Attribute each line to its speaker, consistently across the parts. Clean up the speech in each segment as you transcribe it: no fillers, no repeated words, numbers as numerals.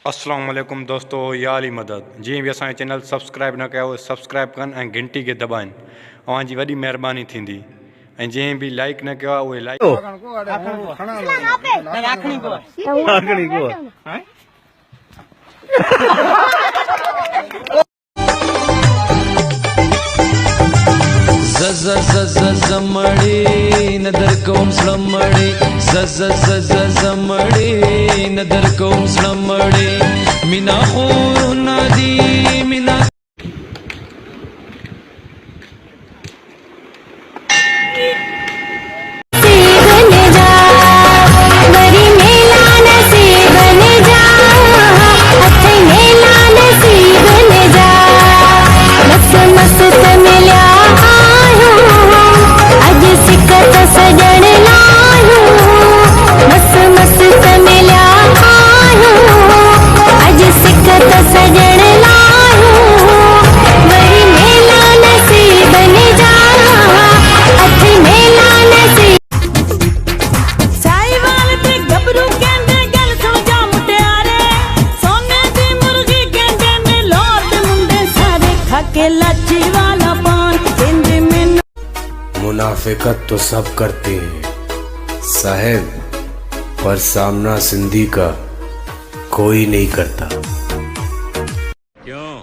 Speaker 1: अस्सलाम वालेकुम दोस्तों, या अली मदद जी भी असांजो चैनल सब्सक्राइब न कयो सब्सक्राइब कनि ऐं घंटी खे दॿाइनि। तव्हांजी वॾी महिरबानी थींदी। ऐं जंहिं बि लाइक न कयो आहे उहे like
Speaker 2: Zazazazazamadi nadar kom slamadi Zazazazazamadi nadar kom slamadi Mina khunadi mina
Speaker 3: मुनाफिकत तो सब करते हैं साहब, पर सामना सिंधी का कोई नहीं करता।
Speaker 4: क्यों?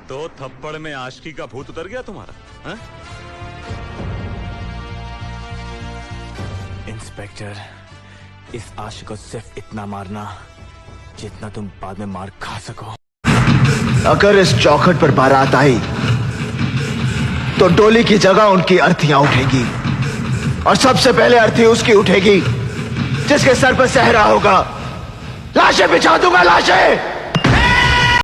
Speaker 4: दो थप्पड़ में आशिकी का भूत उतर गया तुम्हारा? हा?
Speaker 5: इंस्पेक्टर, इस आशिक को सिर्फ इतना मारना जितना तुम बाद में मार खा सको।
Speaker 6: अगर इस चौखट पर बारात आई तो डोली की जगह उनकी अर्थियां उठेगी, और सबसे पहले अर्थी उसकी उठेगी जिसके सर पर सहरा होगा। लाशें बिछा दूंगा, लाशें।